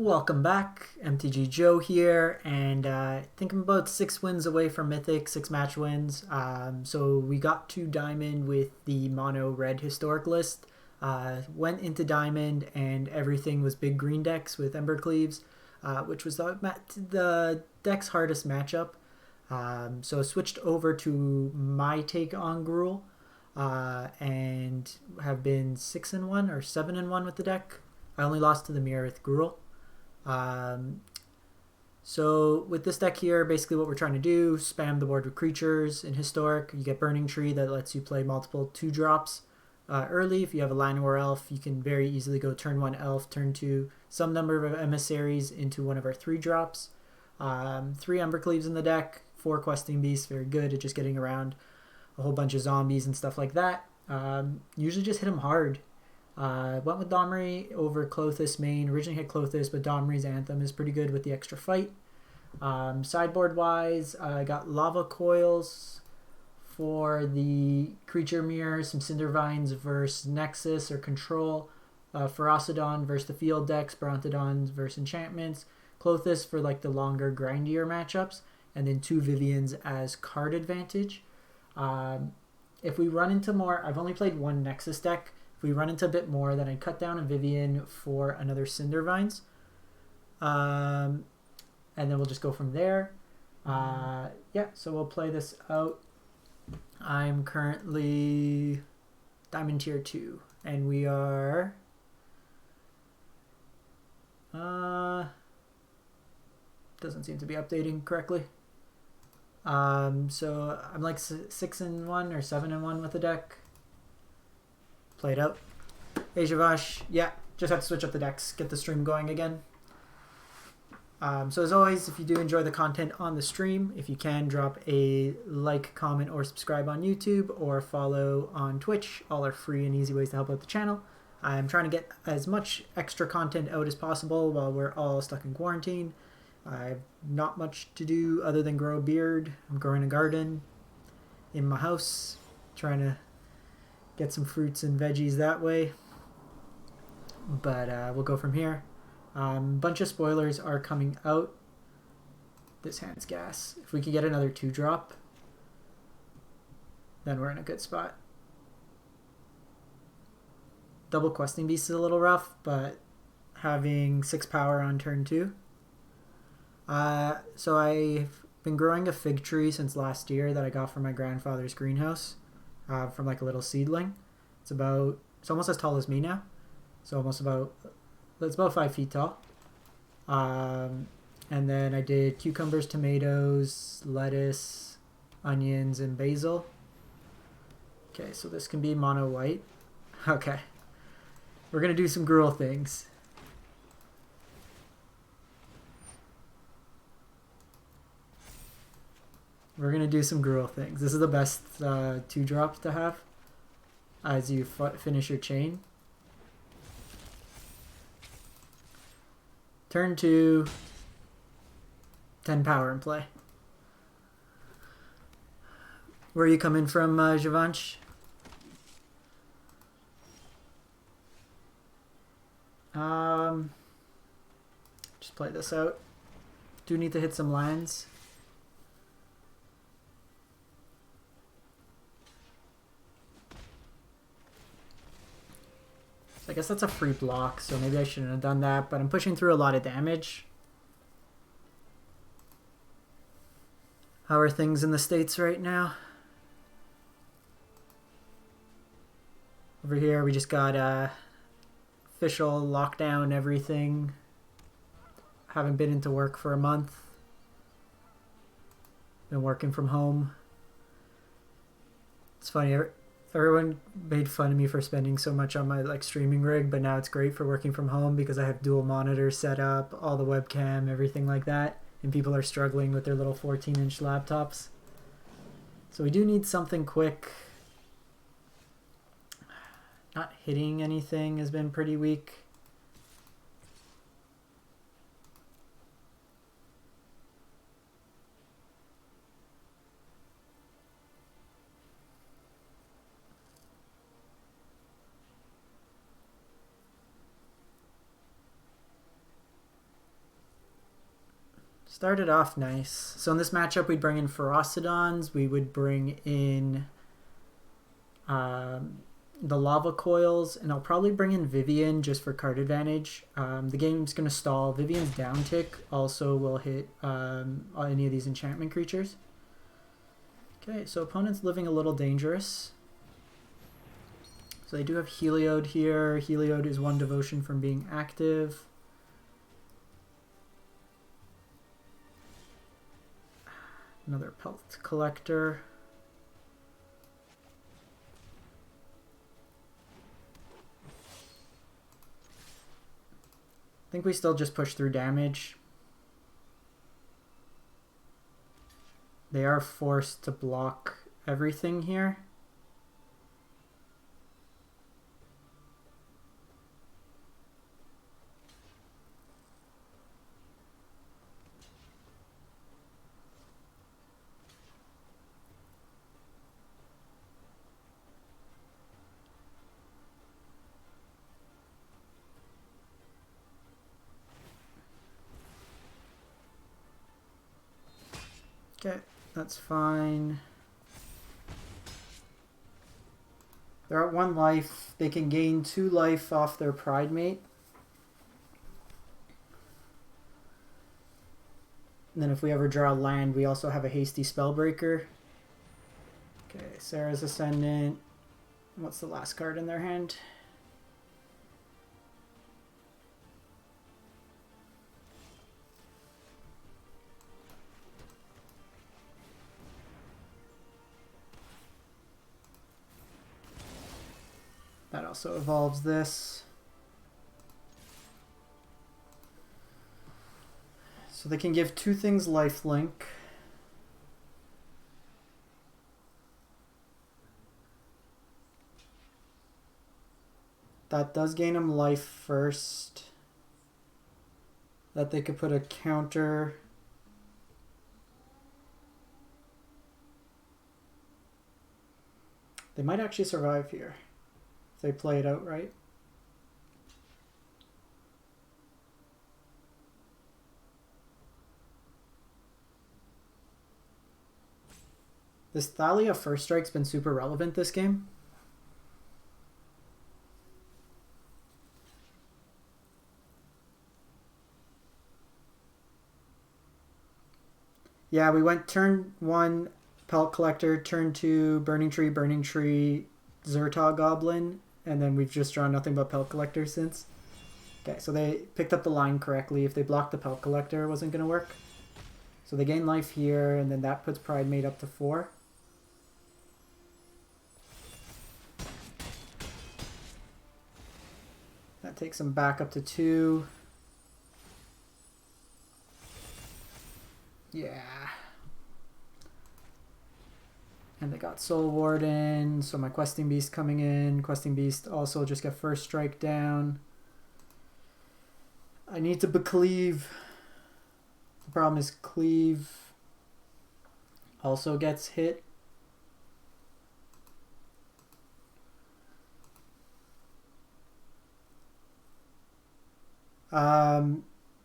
Welcome back, MTG Joe here, and I think I'm about 6 wins away from Mythic, 6 match wins. So we got to Diamond with the mono red historic list. Went into Diamond and everything was big green decks with Embercleaves, which was the deck's hardest matchup. So switched over to my take on Gruul, and have been 6-1 or 7-1 with the deck. I only lost to the mirror with Gruul. So with this deck here, basically what we're trying to do, spam the board with creatures. In Historic, you get Burning-Tree that lets you play multiple 2-drops early. If you have a Llanowar Elf, you can very easily go turn 1 Elf, turn 2 some number of emissaries into one of our 3-drops. 3 Embercleaves in the deck, 4 Questing Beasts, very good at just getting around a whole bunch of zombies and stuff like that. Usually just hit them hard. Went with Domri over Klothys main. Originally had Klothys, but Domri's Anthem is pretty good with the extra fight. Sideboard wise, I got Lava Coils for the creature mirror, some Cindervines versus Nexus or Control, Ferocidon versus the field decks, Brontodons versus enchantments, Klothys for like the longer, grindier matchups, and then 2 Viviens as card advantage. If we run into more, I've only played 1 Nexus deck. If we run into a bit more, then I'd cut down a Vivien for another Cindervines. And then we'll just go from there. Yeah, so we'll play this out. I'm currently Diamond Tier 2, and we are... doesn't seem to be updating correctly. So I'm like 6-1 or 7-1 with the deck. Play it out. Hey Javash, yeah, just have to switch up the decks, get the stream going again. So as always, if you do enjoy the content on the stream, if you can, drop a like, comment, or subscribe on YouTube, or follow on Twitch. All are free and easy ways to help out the channel. I'm trying to get as much extra content out as possible while we're all stuck in quarantine. I have not much to do other than grow a beard. I'm growing a garden in my house, trying to get some fruits and veggies that way. But we'll go from here. Bunch of spoilers are coming out. This hand's gas. If we could get another 2-drop, then we're in a good spot. Double Questing Beast is a little rough, but having 6 power on turn 2. So I've been growing a fig tree since last year that I got from my grandfather's greenhouse, from like a little seedling. It's almost as tall as me now. So it's about 5 feet tall. And then I did cucumbers, tomatoes, lettuce, onions, and basil. Okay, so this can be mono white. Okay. We're going to do some Gruul things. We're going to do some Gruul things. This is the best 2-drops to have as you finish your chain. Turn 2, 10 power in play. Where are you coming from, Javansh? Just play this out. Do need to hit some lands. I guess that's a free block, so maybe I shouldn't have done that, but I'm pushing through a lot of damage. How are things in the States right now? Over here we just got official lockdown, everything. Haven't been into work for a month. Been working from home. It's funny, everyone made fun of me for spending so much on my streaming rig, but now it's great for working from home because I have dual monitors set up, all the webcam, everything like that, and people are struggling with their little 14-inch laptops. So we do need something quick. Not hitting anything has been pretty weak. Started off nice. So in this matchup, we'd bring in Ferocidons. We would bring in the Lava Coils, and I'll probably bring in Vivien just for card advantage. The game's going to stall. Vivien's down tick also will hit any of these enchantment creatures. Okay, so opponent's living a little dangerous. So they do have Heliod here. Heliod is 1 devotion from being active. Another Pelt Collector. I think we still just push through damage. They are forced to block everything here. Okay, that's fine. They're at 1 life. They can gain 2 life off their Pride Mate. And then if we ever draw land, we also have a Hasty Spellbreaker. Okay, Sarah's Ascendant. What's the last card in their hand? That also evolves this. So they can give 2 things lifelink. That does gain them life first. That they could put a counter. They might actually survive here. They play it out right. This Thalia First Strike's been super relevant this game. Yeah, we went turn 1 Pelt Collector, turn 2 Burning-Tree, Zhur-Taa Goblin, and then we've just drawn nothing but Pelt Collector since. Okay, so they picked up the line correctly. If they blocked the Pelt Collector, it wasn't going to work. So they gain life here, and then that puts Pride Mate up to 4. That takes them back up to 2. Yeah. And they got Soul Warden, so my Questing Beast coming in. Questing Beast also just get first strike down. I need to beCLEAVE. The problem is Cleave also gets hit.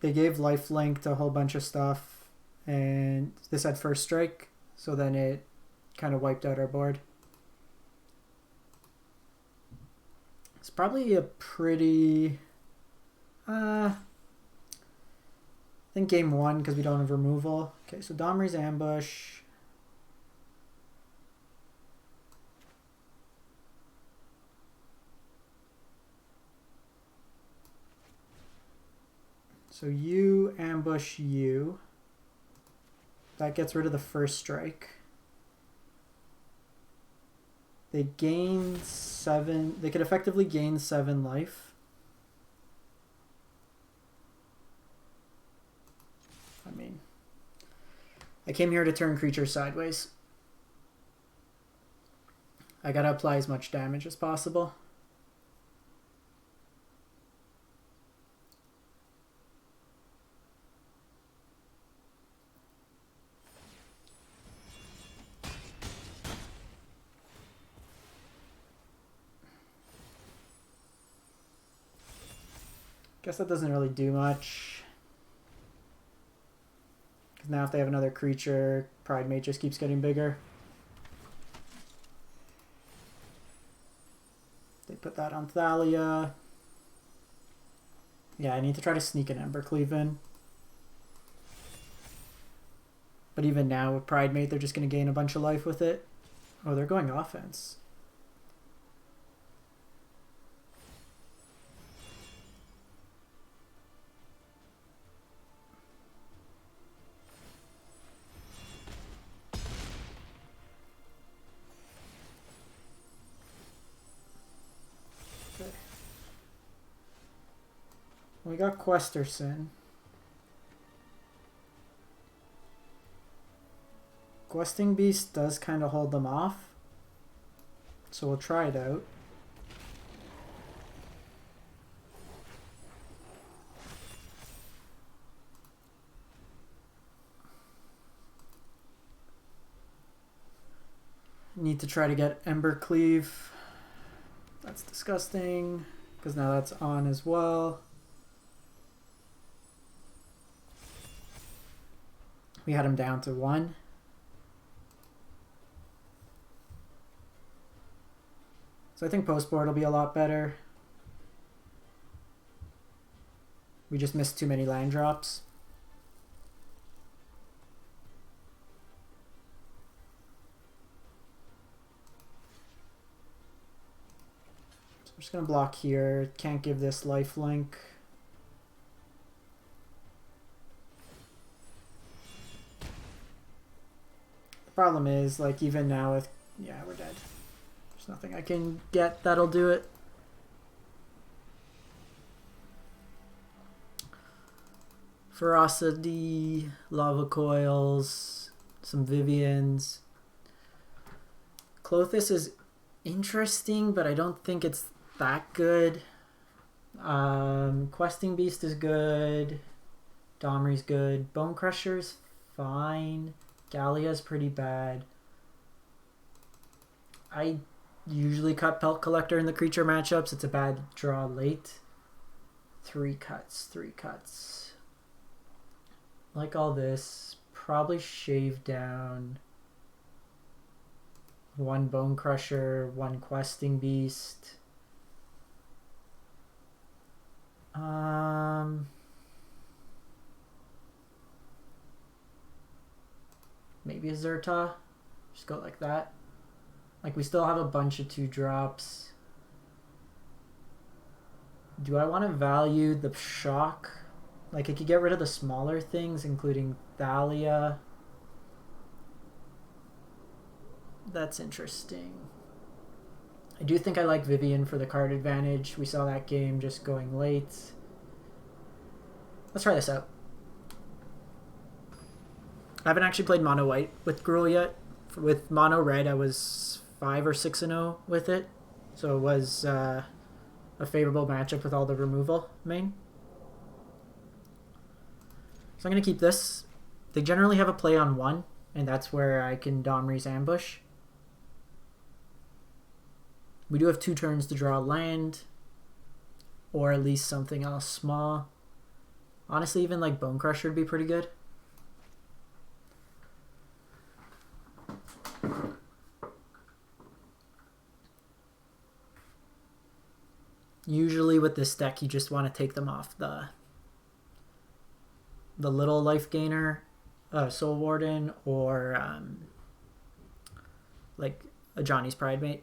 They gave lifelink to a whole bunch of stuff, and this had first strike, so then it kind of wiped out our board. It's probably a pretty... I think game 1 because we don't have removal. Okay, so Domri's Ambush. So you ambush you. That gets rid of the first strike. They gain 7. They could effectively gain 7 life. I mean, I came here to turn creatures sideways. I gotta apply as much damage as possible. Guess that doesn't really do much. Now if they have another creature, Pridemate just keeps getting bigger. They put that on Thalia. Yeah, I need to try to sneak an Embercleave in. But even now with Pridemate, they're just going to gain a bunch of life with it. Oh, they're going offense. Okay. We got Questerson. Questing Beast does kind of hold them off, so we'll try it out. Need to try to get Embercleave. That's disgusting, because now that's on as well. We had him down to 1. So I think post-board will be a lot better. We just missed too many land drops. So I'm just going to block here. Can't give this lifelink. The problem is, like, even now with... Yeah, we're dead. Nothing I can get that'll do it. Ferocity, Lava Coils, some Viviens. Klothys is interesting, but I don't think it's that good. Questing Beast is good. Domri's good. Bonecrusher's fine. Gallia's pretty bad. I usually cut Pelt Collector in the creature matchups. It's a bad draw late. 3 cuts, 3 cuts. Like all this, probably shave down 1 Bonecrusher, 1 Questing Beast. Maybe a Zhur-Taa. Just go like that. Like, we still have a bunch of 2-drops. Do I want to value the shock? Like, I could get rid of the smaller things, including Thalia. That's interesting. I do think I like Vivien for the card advantage. We saw that game just going late. Let's try this out. I haven't actually played Mono White with Gruul yet. With Mono Red, I was 5 or 6-0 with it, so it was a favorable matchup with all the removal main. So I'm going to keep this. They generally have a play on 1, and that's where I can Domri's Ambush. We do have 2 turns to draw land, or at least something else small. Honestly, even like Bonecrusher would be pretty good. Usually with this deck, you just want to take them off the little life gainer, Soul Warden, or like a Johnny's Pridemate.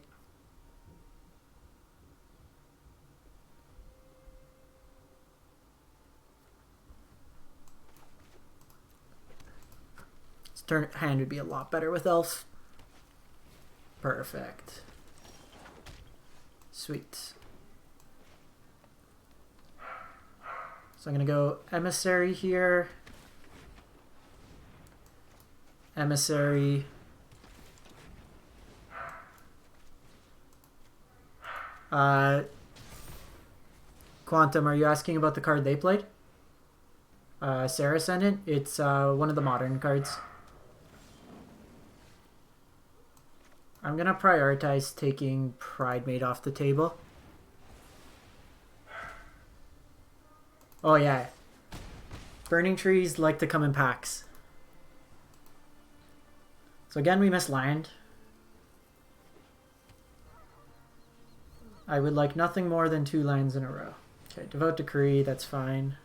This turn hand would be a lot better with Elf. Perfect. Sweet. So I'm going to go Emissary here. Emissary. Quantum, are you asking about the card they played? Sarah Ascendant? It's one of the modern cards. I'm going to prioritize taking Pridemate off the table. Oh yeah. Burning trees like to come in packs. So again, we miss land. I would like nothing more than 2 lands in a row. Okay, Devout Decree, that's fine.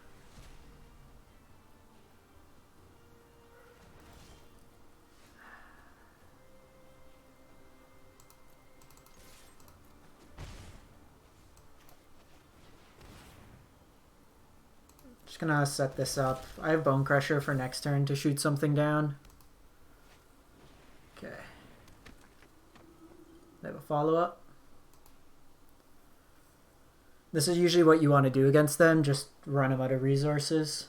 Just gonna set this up. I have Bonecrusher for next turn to shoot something down. Okay. They have a follow-up. This is usually what you want to do against them, just run them out of resources.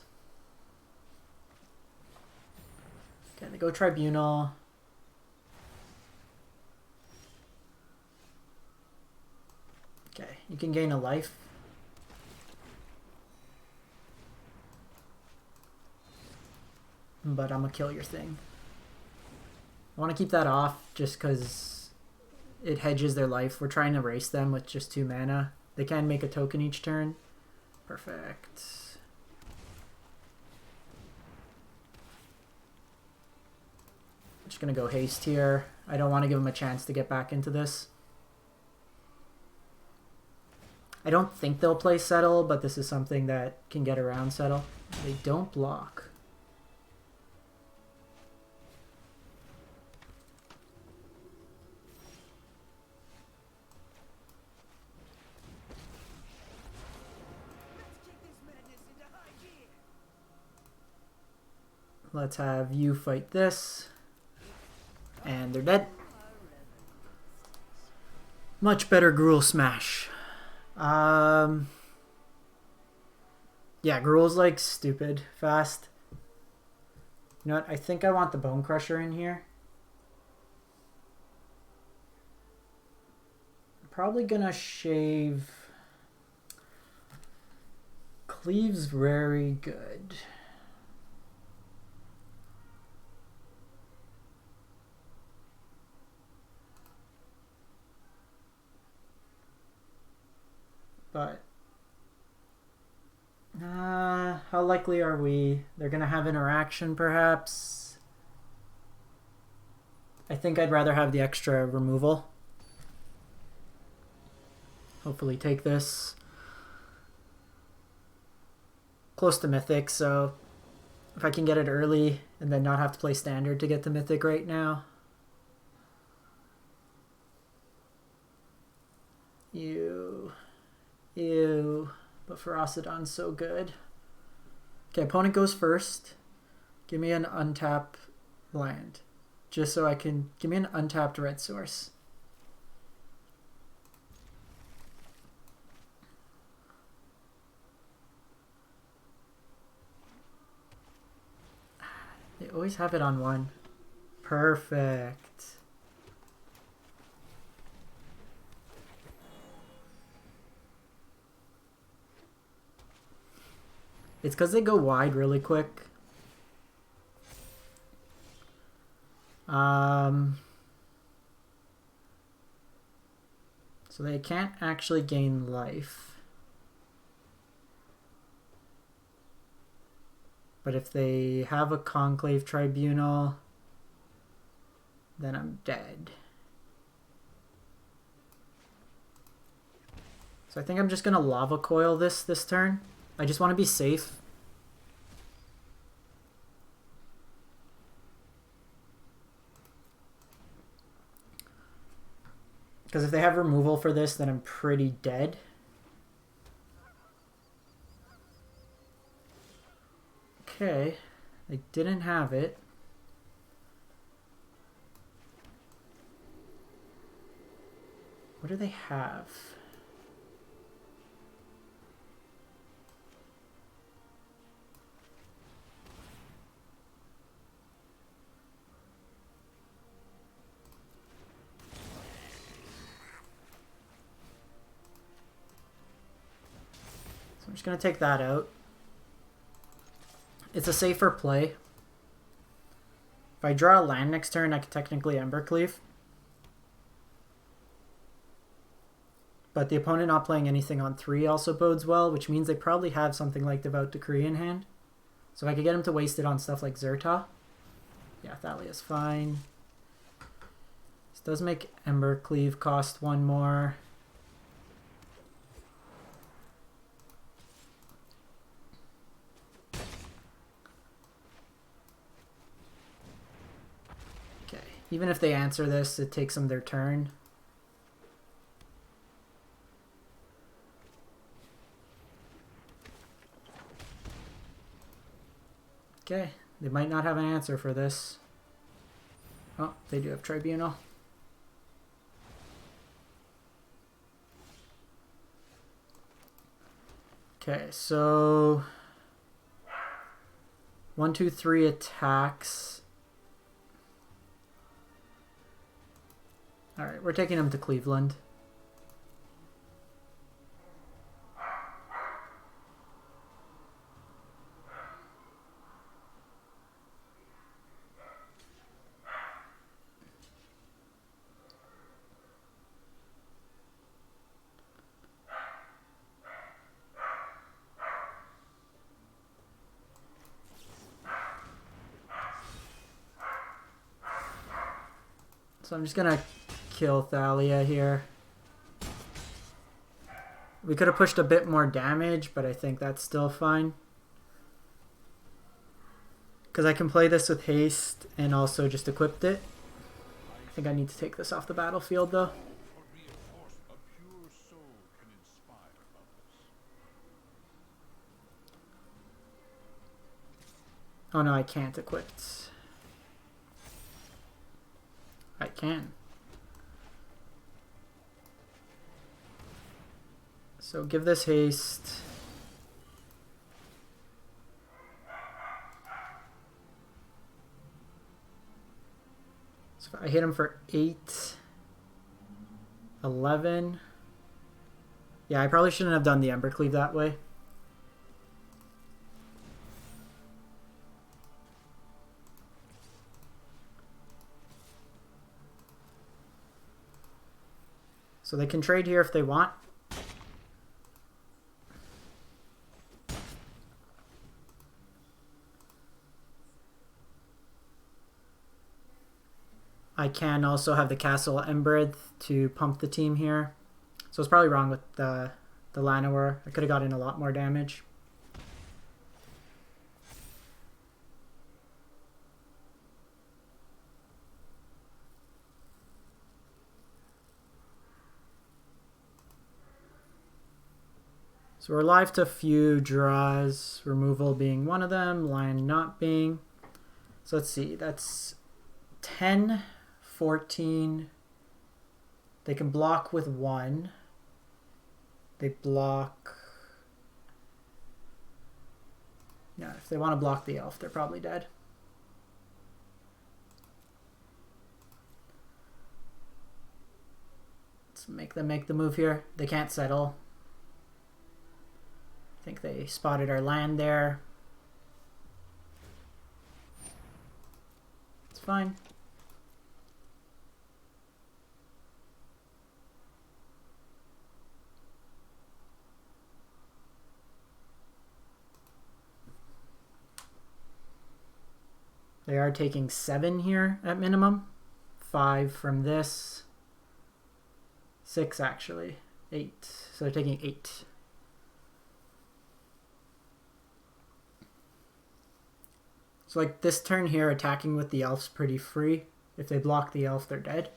Okay, they go Tribunal. Okay, you can gain a life. But I'm gonna kill your thing. I want to keep that off just because it hedges their life. We're trying to race them with just 2 mana. They can make a token each turn. Perfect. I'm just gonna go haste here. I don't want to give them a chance to get back into this. I don't think they'll play Settle, but this is something that can get around Settle. They don't block. Let's have you fight this. And they're dead. Much better Gruul Smash. Yeah, Gruul's like stupid fast. You know what? I think I want the Bonecrusher in here. I'm probably gonna shave. Cleave's very good. But how likely are we? They're gonna have interaction perhaps. I think I'd rather have the extra removal. Hopefully take this. Close to Mythic, so if I can get it early and then not have to play Standard to get to Mythic right now. Ew, but Ferocidon's so good. Okay, opponent goes first. Give me an untapped land. Just so I can... Give me an untapped red source. They always have it on 1. Perfect. It's because they go wide really quick. So they can't actually gain life. But if they have a Conclave Tribunal, then I'm dead. So I think I'm just going to Lava Coil this turn. I just want to be safe. Because if they have removal for this, then I'm pretty dead. Okay, they didn't have it. What do they have? I'm just going to take that out. It's a safer play. If I draw a land next turn, I can technically Embercleave. But the opponent not playing anything on 3 also bodes well, which means they probably have something like Devout Decree in hand. So if I could get him to waste it on stuff like Zhur-Taa. Yeah, Thalia's fine. does make Embercleave cost one more. Okay, even if they answer this, it takes them their turn. Okay, they might not have an answer for this. Oh, they do have Tribunal. Okay, so 1, 2, 3 attacks. All right, we're taking them to Cleveland. So I'm just gonna kill Thalia here. We could have pushed a bit more damage, but I think that's still fine. Because I can play this with haste and also just equipped it. I think I need to take this off the battlefield though. Oh no, I can't equip it. I can. So give this haste. So if I hit him for 8, 11. Yeah, I probably shouldn't have done the Embercleave that way. So they can trade here if they want. I can also have the Castle Embereth to pump the team here. So it's probably wrong with the Llanowar. I could have gotten a lot more damage. So we're alive to a few draws, removal being one of them, Lion not being. So let's see, that's 10, 14. They can block with 1. They block... Yeah, if they want to block the elf, they're probably dead. Let's make them make the move here. They can't settle. I think they spotted our land there. It's fine. They are taking 7 here at minimum. 5 from this. 6 actually. 8. So they're taking 8. So like this turn here, attacking with the elf's pretty free. If they block the elf, they're dead.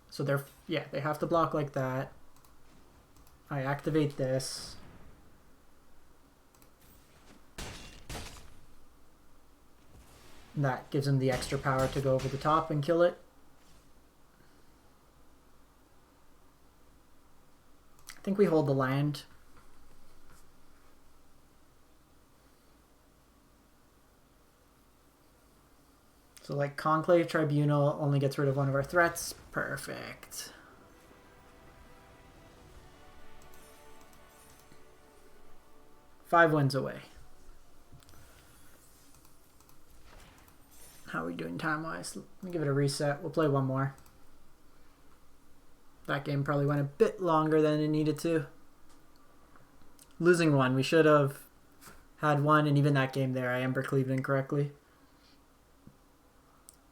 So they're, yeah, they have to block like that. I activate this. That gives him the extra power to go over the top and kill it. I think we hold the land. So like Conclave Tribunal only gets rid of one of our threats. Perfect. Five wins away. How are we doing time-wise? Let me give it a reset. We'll play one more. That game probably went a bit longer than it needed to. Losing one. We should have had one, and even that game there, I Embercleaved incorrectly.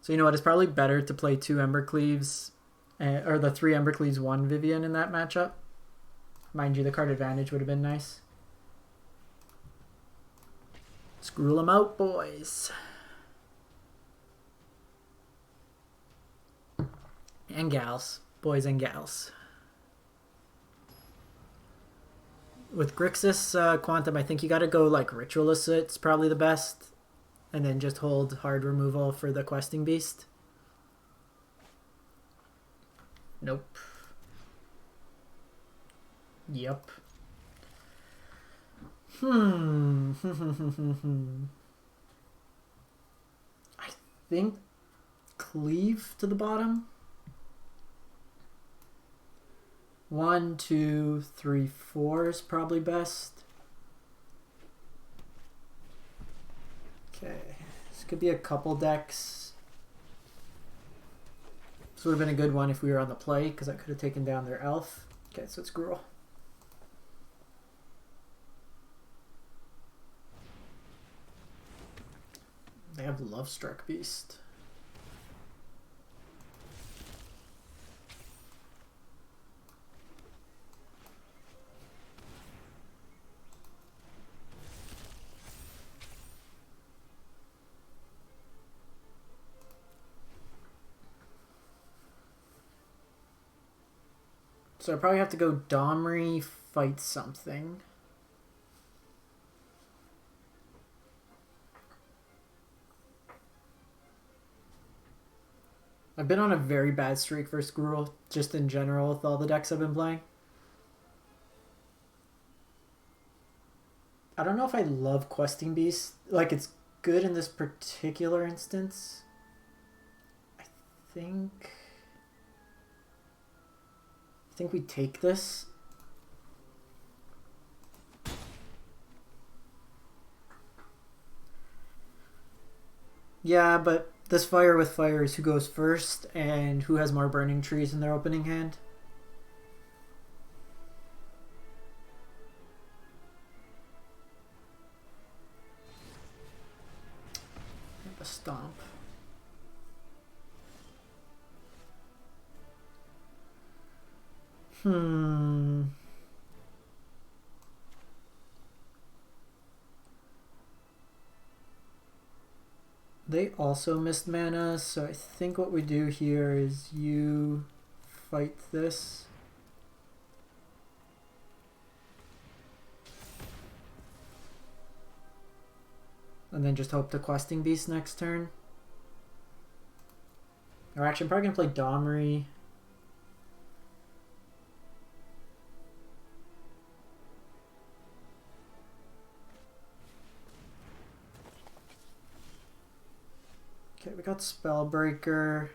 So you know what? It's probably better to play 2 Embercleaves, or the 3 Embercleaves, 1 Vivien in that matchup. Mind you, the card advantage would have been nice. Let's Gruul them out, boys. And gals. Boys and gals. With Grixis Quantum, I think you gotta go like Ritualist. It's probably the best. And then just hold hard removal for the Questing Beast. Nope. Yep. I think Cleave to the bottom. 1, 2, 3, 4 is probably best. Okay, this could be a couple decks. This would have been a good one if we were on the play, because I could have taken down their elf. Okay, so it's Gruul. They have Lovestruck Beast. So I probably have to go Domri, fight something. I've been on a very bad streak versus Gruul, just in general with all the decks I've been playing. I don't know if I love Questing Beast. Like, it's good in this particular instance. I think we take this. Yeah, but this fire with fire is who goes first and who has more burning trees in their opening hand. A stomp. They also missed mana, so I think what we do here is you fight this. And then just hope to Questing Beast next turn. Or actually, I'm probably going to play Domri. Okay, we got Spellbreaker.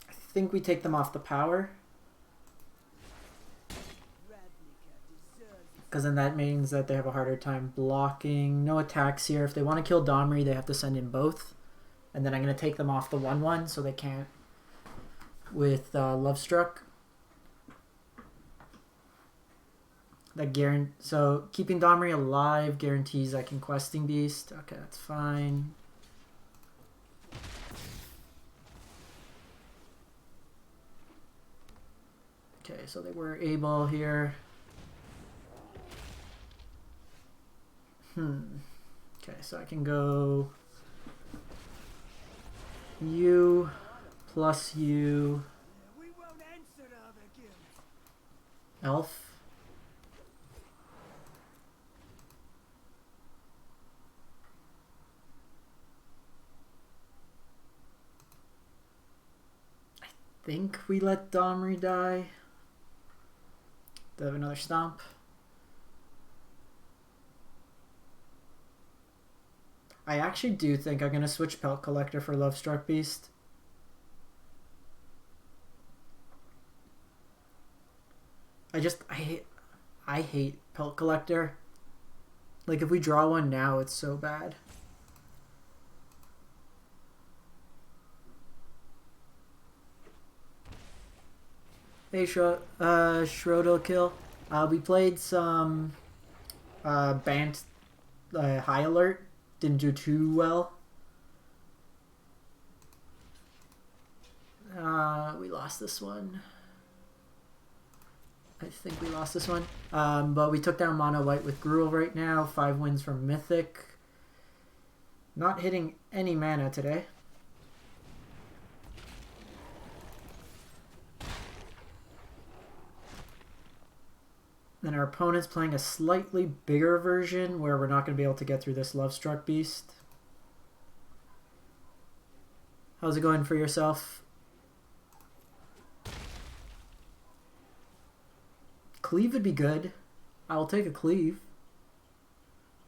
I think we take them off the power. Because then that means that they have a harder time blocking. No attacks here. If they want to kill Domri, they have to send in both. And then I'm going to take them off the 1/1 so they can't with Lovestruck. So keeping Domri alive guarantees I can Questing Beast. Okay, that's fine. Okay, so they were able here. Okay, so I can go you plus you. Elf. I think we let Domri die. They have another stomp. I actually do think I'm going to switch Pelt Collector for Lovestruck Beast. I hate Pelt Collector. Like, if we draw one now, it's so bad. Hey, Shrodo Kill. We played some Bant High Alert. Didn't do too well. We lost this one. I think we lost this one. But we took down Mono White with Gruul right now. 5 wins from Mythic. Not hitting any mana today. And our opponent's playing a slightly bigger version where we're not going to be able to get through this Lovestruck Beast. How's it going for yourself? Cleave would be good. I'll take a Cleave.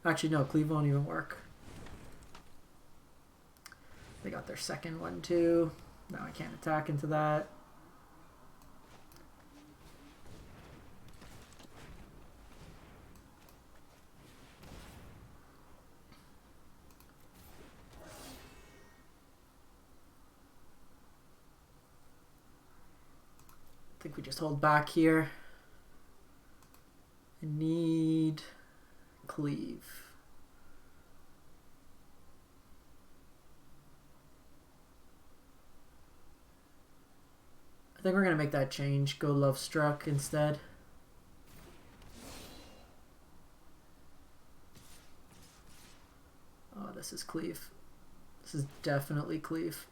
Actually, no, Cleave won't even work. They got their second one too. Now I can't attack into that. I think we just hold back here. I need Cleave. I think we're going to make that change. Go Lovestruck instead. Oh, this is Cleave. This is definitely Cleave.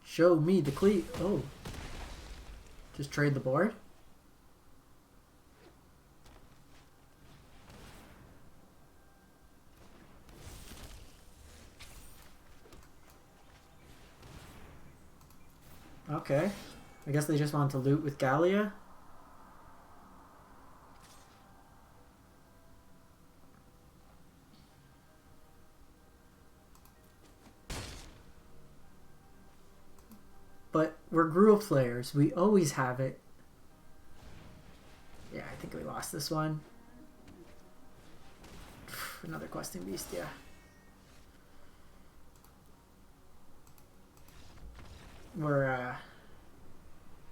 Show me the Cleave. Oh. Just trade the board? Okay. I guess they just wanted to loot with Gallia. But we're Gruul players. We always have it. Yeah, I think we lost this one. Another Questing Beast, yeah. We're,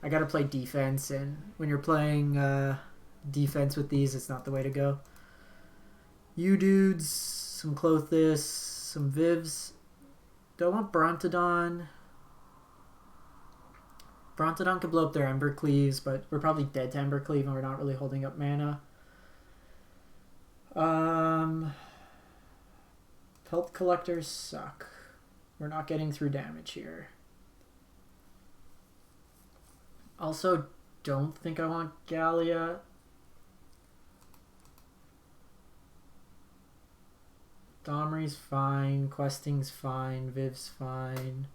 I gotta play defense, and when you're playing defense with these, it's not the way to go. You dudes, some Klothys, some Vivs. Do I want Brontodon? Brontodon could blow up their Embercleaves, but we're probably dead to Embercleave and we're not really holding up mana. Pelt Collectors suck. We're not getting through damage here. Also, don't think I want Gallia. Domri's fine, Questing's fine, Viv's fine.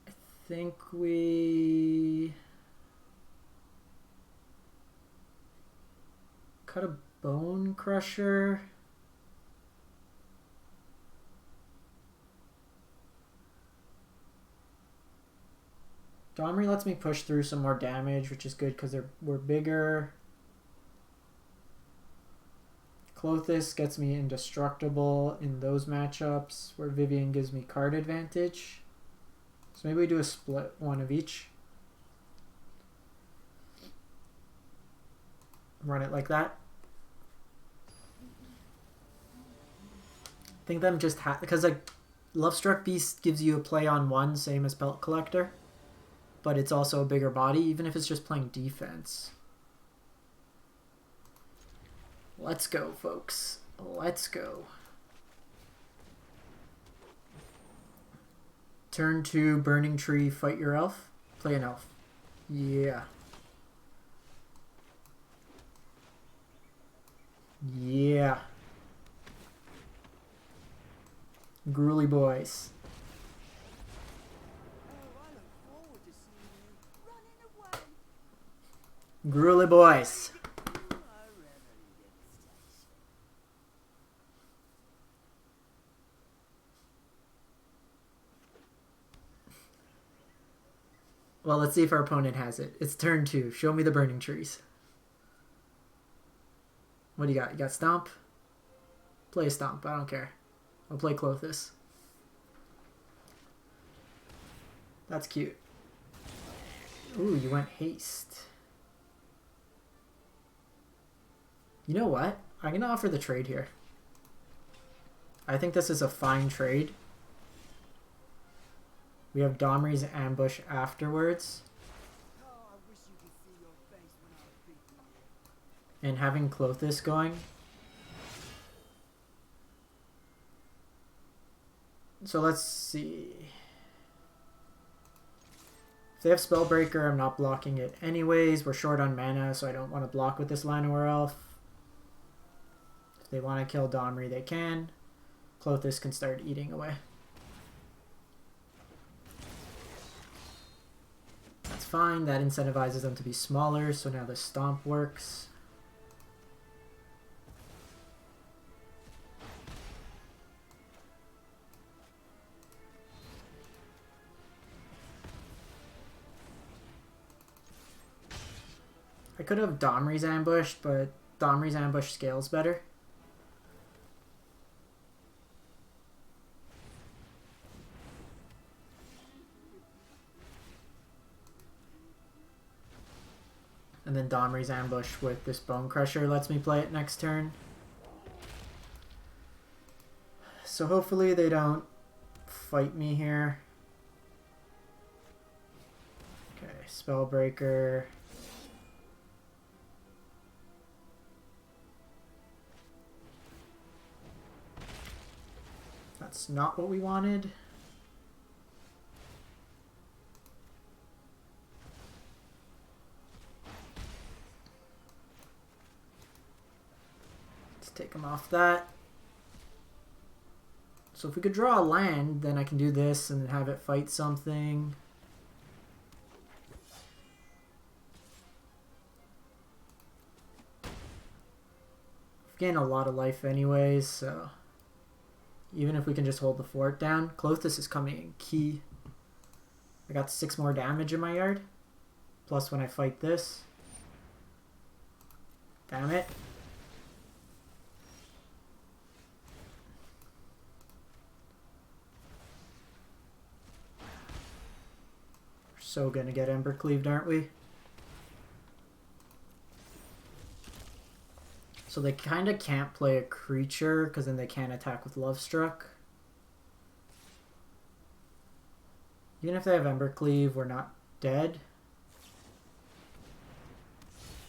I think we cut a Bonecrusher. Domri lets me push through some more damage, which is good because we're bigger. Klothys gets me indestructible in those matchups where Vivien gives me card advantage. So maybe we do a split one of each. Run it like that. I think them just because like Lovestruck Beast gives you a play on one, same as Pelt Collector, but it's also a bigger body, even if it's just playing defense. Let's go, folks. Let's go. Turn 2, Burning-Tree, fight your elf. Play an elf. Yeah. Yeah. Gruely boys. Gruely boys. Well, let's see if our opponent has it. It's turn 2. Show me the burning trees. What do you got? You got Stomp? Play Stomp. I don't care. I'll play Klothys. That's cute. Ooh, you went Haste. You know what? I'm going to offer the trade here. I think this is a fine trade. We have Domri's Ambush afterwards. And having Klothys going. So let's see. If they have Spellbreaker, I'm not blocking it anyways. We're short on mana, so I don't want to block with this Llanowar Elf. If they want to kill Domri, they can. Klothys can start eating away. That's fine. That incentivizes them to be smaller, so now the Stomp works. I could have Domri's Ambush, but Domri's Ambush scales better. And then Domri's Ambush with this Bonecrusher lets me play it next turn. So hopefully they don't fight me here. Okay, Spellbreaker. That's not what we wanted. Let's take him off that. So if we could draw a land, then I can do this and have it fight something. I've gained a lot of life anyways, so even if we can just hold the fort down. Klothys is coming in key. I got 6 more damage in my yard. Plus when I fight this. Damn it. We're so gonna get Embercleaved, aren't we? So they kind of can't play a creature because then they can't attack with Lovestruck. Even if they have Embercleave, we're not dead.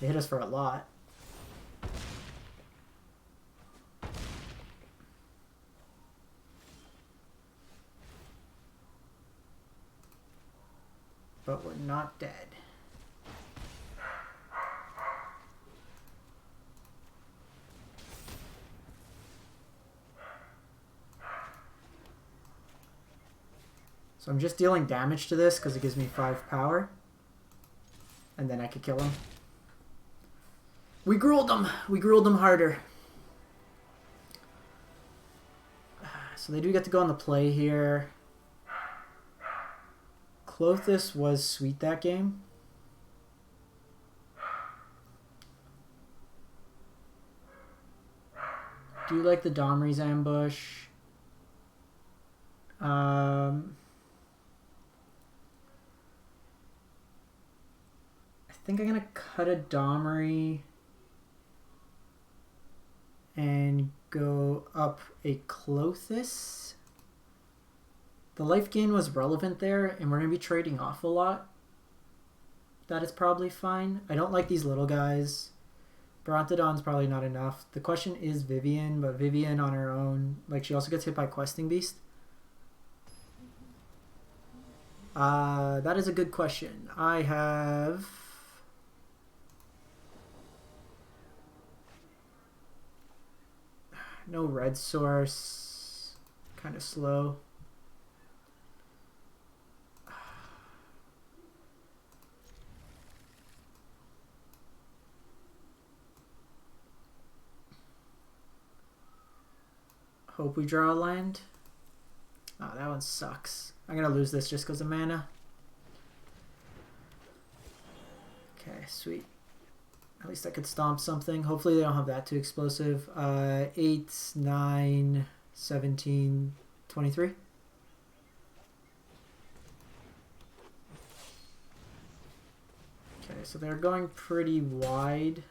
They hit us for a lot. But we're not dead. So I'm just dealing damage to this because it gives me 5 power. And then I could kill him. We Gruuled them! We Gruuled them harder. So they do get to go on the play here. Klothys was sweet that game. Do you like the Domri's Ambush? I think I'm gonna cut a Domri and go up a Klothys. The life gain was relevant there, and we're gonna be trading off a lot. That is probably fine. I don't like these little guys. Brontodon's probably not enough. The question is Vivien, but Vivien on her own, like she also gets hit by Questing Beast. That is a good question. I have no red source. Kind of slow. Hope we draw a land. Oh, that one sucks. I'm gonna lose this just because of mana. Okay, sweet. At least I could stomp something. Hopefully they don't have that too explosive. 8, 9, 17, 23. Okay, so they're going pretty wide.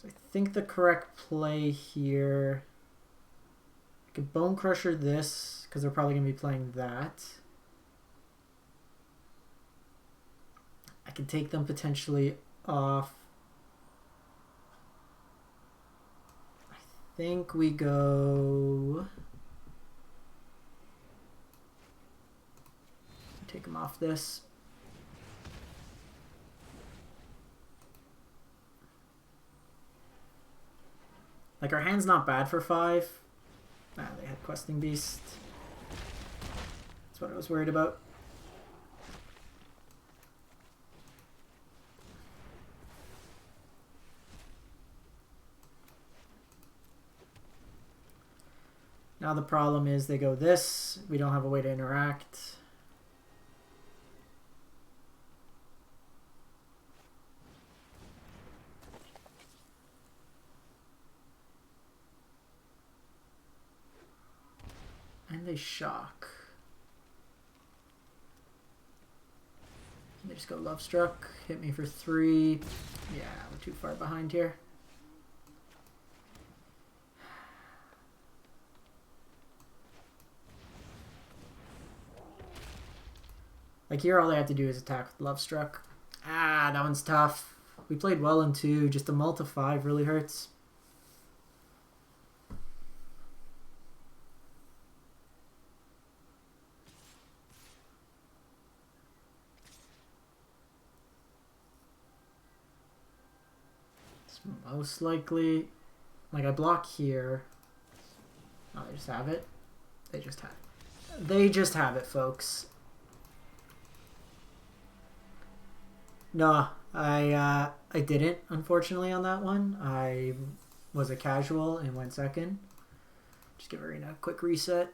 So I think the correct play here... I could Bonecrusher this, because they're probably going to be playing that. I can take them potentially off. I think we go... Take them off this. Like, our hand's not bad for 5. Ah, they had Questing Beast. That's what I was worried about. Now the problem is they go this. We don't have a way to interact. And they shock. They just go Lovestruck. Hit me for 3. Yeah, we're too far behind here. Like here, all they have to do is attack with Lovestruck. Ah, that one's tough. We played well in 2. Just a multi 5 really hurts. It's most likely... Like, I block here. Oh, they just have it? They just have it. They just have it, folks. No, I didn't, unfortunately, on that one. I was a casual and went second. Just give Arena a quick reset.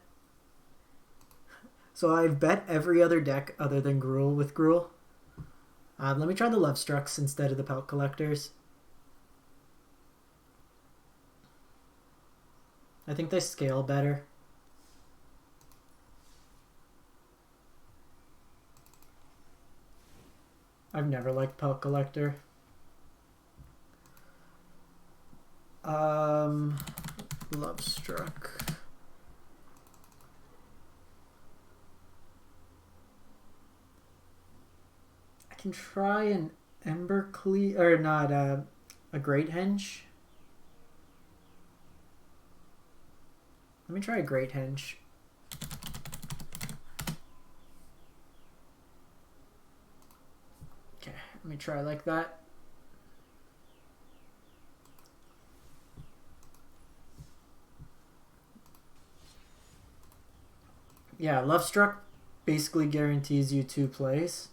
So I've bet every other deck other than Gruul with Gruul. Let me try the Lovestrucks instead of the Pelt Collectors. I think they scale better. I've never liked Pelt Collector. Lovestruck. I can try an Embercleave, or not, a Great Henge. Let me try a Great Henge. Okay, let me try like that. Yeah, Lovestruck basically guarantees you 2 plays.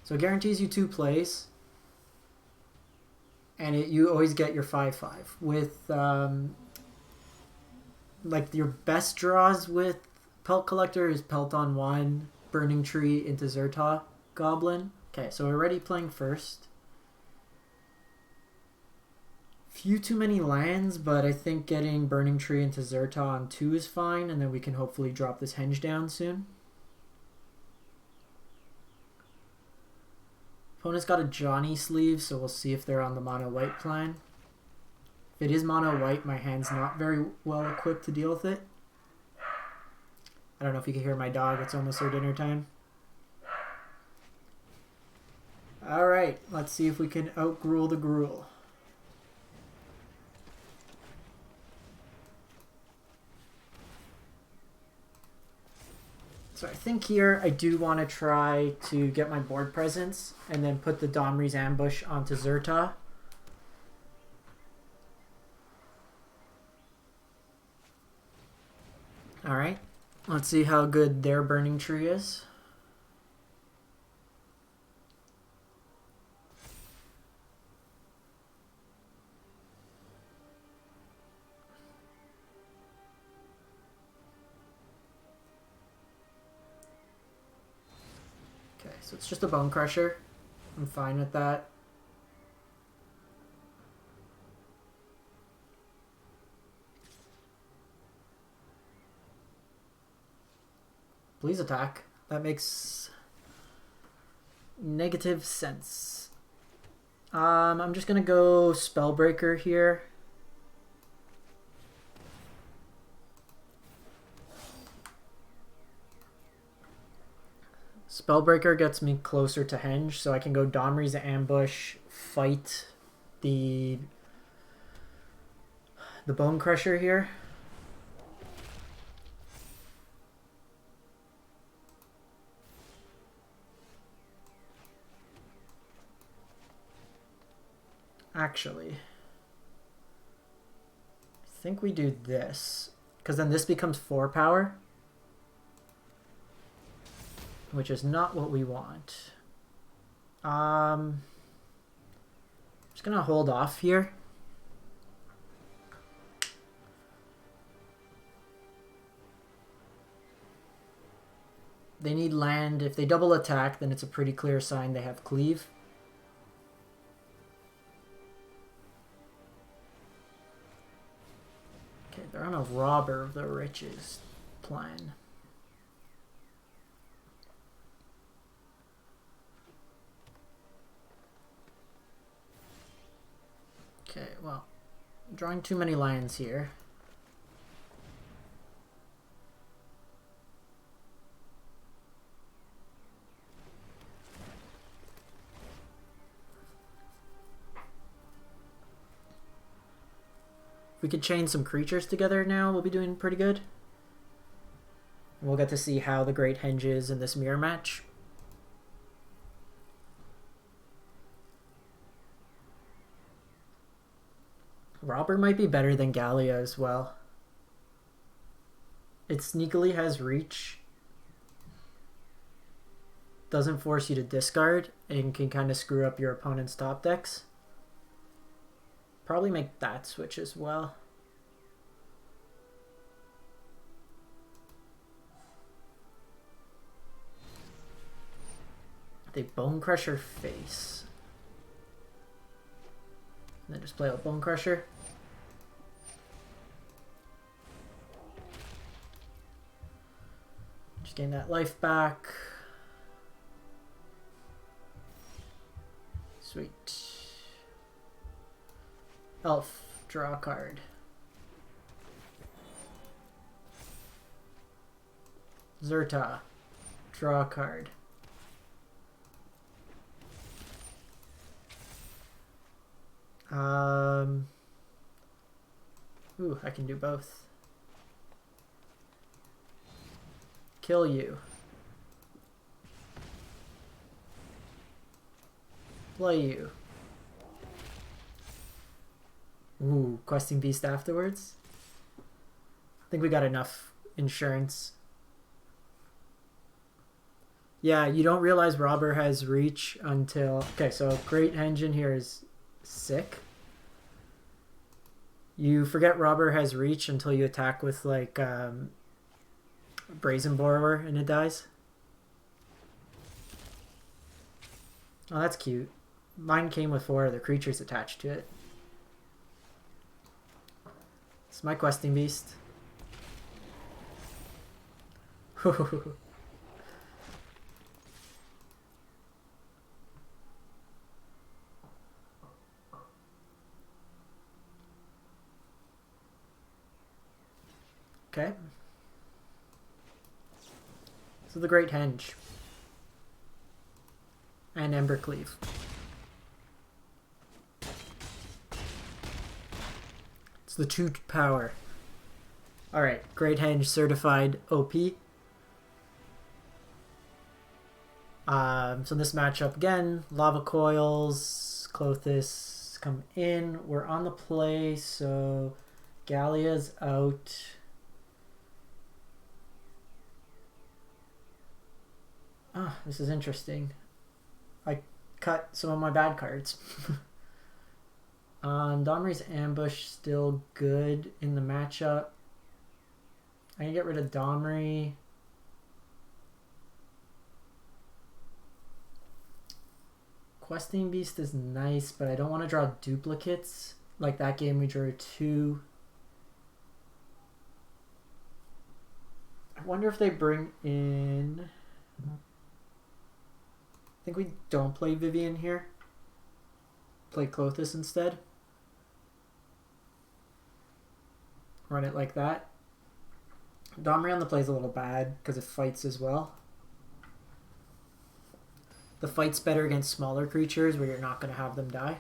So it guarantees you 2 plays. And you always get your 5/5. With, like, your best draws with Pelt Collector is Pelt on 1, Burning-Tree into Zhur-Taa Goblin. Okay, so we're already playing first. Few too many lands, but I think getting Burning-Tree into Zhur-Taa on 2 is fine, and then we can hopefully drop this Henge down soon. Opponent's got a Johnny sleeve, so we'll see if they're on the mono white plan. If it is mono white, my hand's not very well equipped to deal with it. I don't know if you can hear my dog, it's almost their dinner time. Alright, let's see if we can out-Gruul the Gruul. So I think here I do want to try to get my board presence and then put the Domri's Ambush onto Zhur-Taa. Alright, let's see how good their Burning-Tree is. So it's just a Bonecrusher. I'm fine with that. Please attack. That makes negative sense. I'm just gonna go Spellbreaker here. Spellbreaker gets me closer to Henge, so I can go Domri's Ambush, fight the Bonecrusher here. Actually, I think we do this, because then this becomes 4 power, which is not what we want. Just gonna hold off here. They need land. If they double attack, then it's a pretty clear sign they have cleave. Okay, they're on a Robber of the Riches plan. Okay, well, I'm drawing too many lands here. If we could chain some creatures together now, we'll be doing pretty good. And we'll get to see how the Great Henge is in this mirror match. Robber might be better than Gallia as well. It sneakily has reach. Doesn't force you to discard and can kind of screw up your opponent's top decks. Probably make that switch as well. They Bonecrusher face. And then just play out Bonecrusher. Just gain that life back. Sweet. Elf, draw a card. Zhur-Taa, draw a card. Ooh, I can do both. Kill you. Play you. Ooh, Questing Beast afterwards. I think we got enough insurance. Yeah, you don't realize Robber has reach until... Okay, so Great Henge here is sick. You forget Robber has reach until you attack with like Brazen Borrower and it dies. Oh, that's cute. Mine came with 4 other creatures attached to it. It's my Questing Beast. Okay. So the Great Henge. And Embercleave. It's the 2 power. Alright, Great Henge certified OP. So this matchup again, Lava Coils, Klothys come in. We're on the play, so Gallia's out. Ah, this is interesting. I cut some of my bad cards. Domri's Ambush still good in the matchup. I can get rid of Domri. Questing Beast is nice, but I don't want to draw duplicates. Like that game we drew 2. I wonder if they bring in... I think we don't play Vivien here. Play Klothys instead. Run it like that. Domri on the play is a little bad because it fights as well. The fight's better against smaller creatures where you're not going to have them die.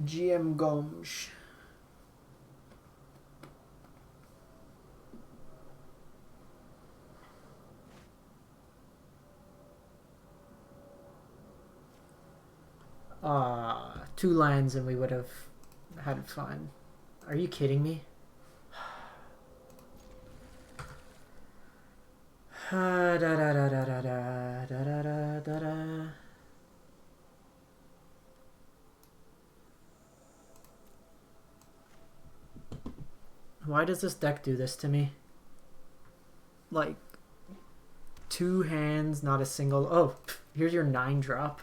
GM Gomsh. Two lands and we would have had fun. Are you kidding me? Da, da, da, da, da, da, da, da, da, da. Why does this deck do this to me? Like, 2 hands, not a single... Oh, here's your 9-drop.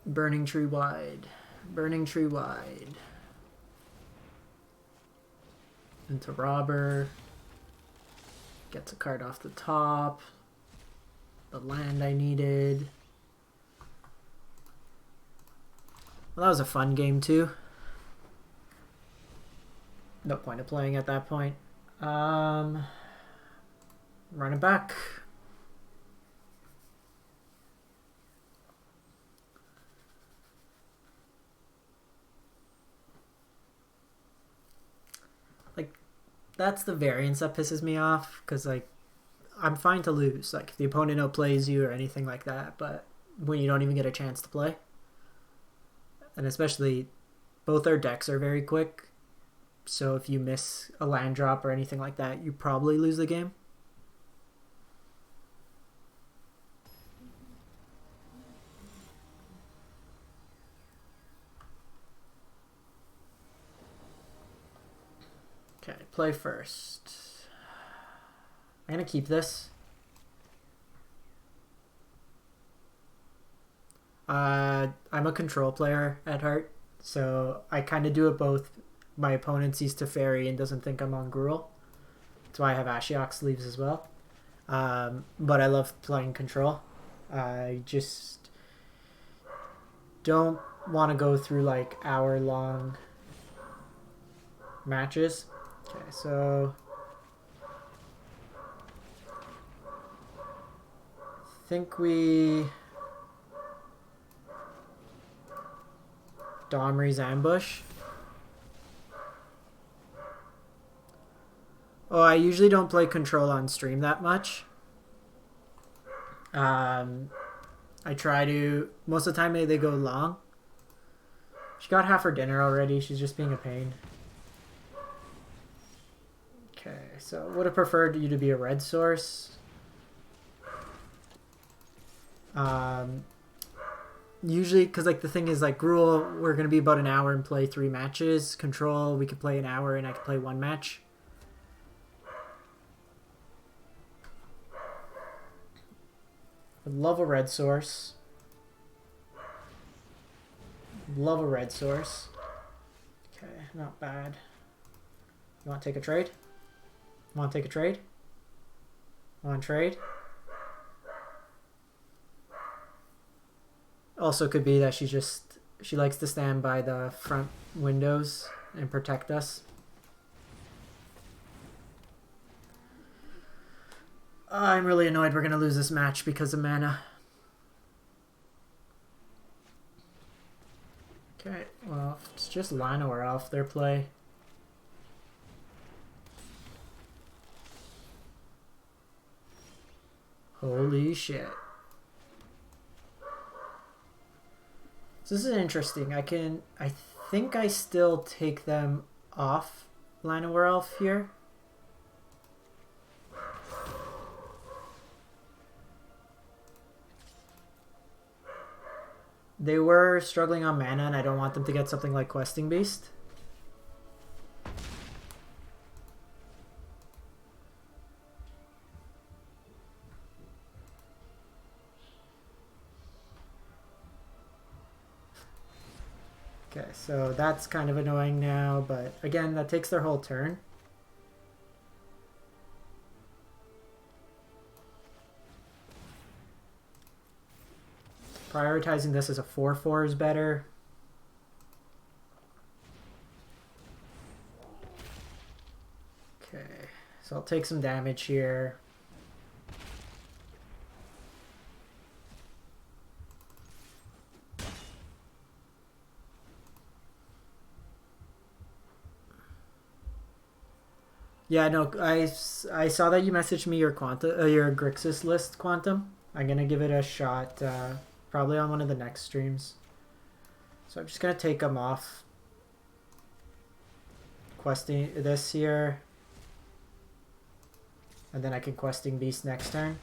Burning-Tree wide. Burning-Tree wide. Into Robber. Gets a card off the top. The land I needed. Well, that was a fun game too. No point of playing at that point. Run it back. Like, that's the variance that pisses me off, because like, I'm fine to lose. Like, if the opponent outplays you or anything like that, but when you don't even get a chance to play. And especially, both our decks are very quick, so if you miss a land drop or anything like that, you probably lose the game. Okay, play first. I'm gonna keep this. I'm a control player at heart, so I kind of do it both. My opponent sees Teferi and doesn't think I'm on Gruul. That's why I have Ashiok sleeves as well. But I love playing control. I just don't want to go through like hour-long matches. Okay, so I think we... Domri's Ambush. Oh, I usually don't play control on stream that much. I try to... Most of the time they go long. She got half her dinner already. She's just being a pain. Okay, so would have preferred you to be a red source. Usually, because like the thing is like Gruul, we're going to be about an hour and play 3 matches. Control, we could play an hour and I could play 1 match. Would love a red source. Love a red source. Okay, not bad. You want to take a trade? Want to take a trade? Want to trade? Also could be that she likes to stand by the front windows and protect us. I'm really annoyed we're going to lose this match because of mana. Okay, well, it's just Llanowar Elf, their play. Holy shit. So this is interesting. I think I still take them off Llanowar Elf here. They were struggling on mana and I don't want them to get something like Questing Beast. Okay, so that's kind of annoying now, but again, that takes their whole turn. Prioritizing this as a 4/4 is better. Okay, so I'll take some damage here. Yeah, no, I saw that you messaged me your your Grixis list, Quantum. I'm gonna give it a shot, probably on one of the next streams. So I'm just gonna take them off. Questing this here. And then I can Questing Beast next turn.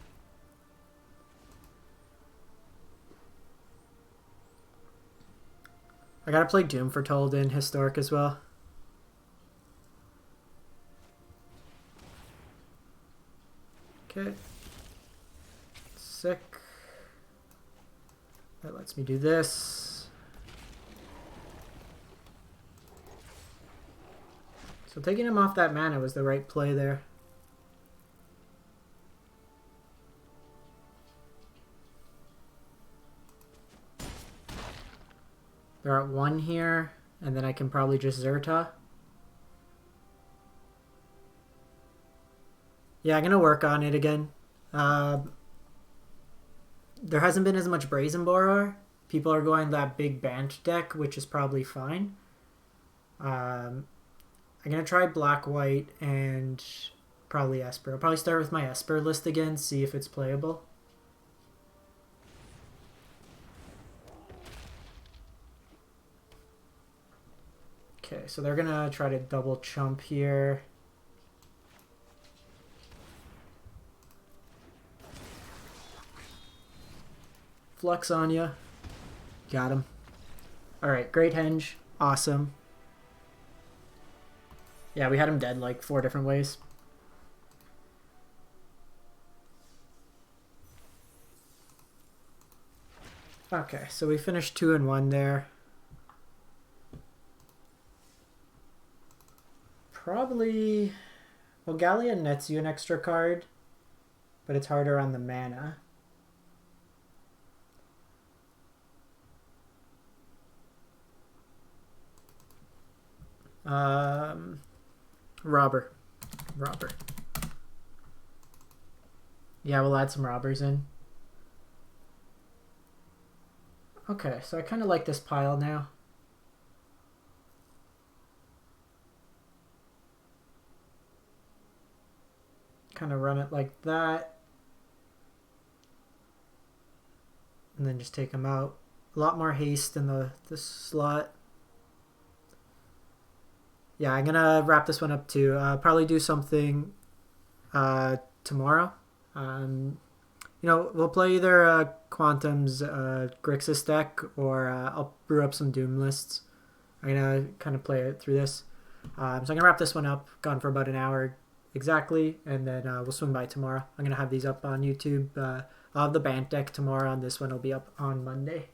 I gotta play Doom Foretold in Historic as well. Okay. Sick. That lets me do this. So taking him off that mana was the right play there. They're at 1 here, and then I can probably just Zhur-Taa. Yeah, I'm going to work on it again. There hasn't been as much Brazen Borer. People are going that big Bant deck, which is probably fine. I'm going to try Black-White and probably Esper. I'll probably start with my Esper list again, see if it's playable. Okay, so they're going to try to double chump here. Flux on ya. Got him. Alright, Great Henge. Awesome. Yeah, we had him dead like 4 different ways. Okay, so we finished 2-1 there. Probably... Well, Galleon nets you an extra card, but it's harder on the mana. Robber. Yeah, we'll add some robbers in. Okay, so I kind of like this pile now. Kind of run it like that. And then just take them out. A lot more haste in the slot. Yeah, I'm gonna wrap this one up too. Probably do something tomorrow. You know, we'll play either Quantum's Grixis deck, or I'll brew up some Doom lists. I'm gonna kind of play it through this. So I'm gonna wrap this one up. Gone for about an hour exactly, and then we'll swing by tomorrow. I'm gonna have these up on YouTube. I'll have the Bant deck tomorrow, and this one will be up on Monday.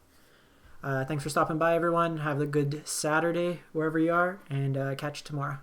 Thanks for stopping by, everyone. Have a good Saturday wherever you are, and catch you tomorrow.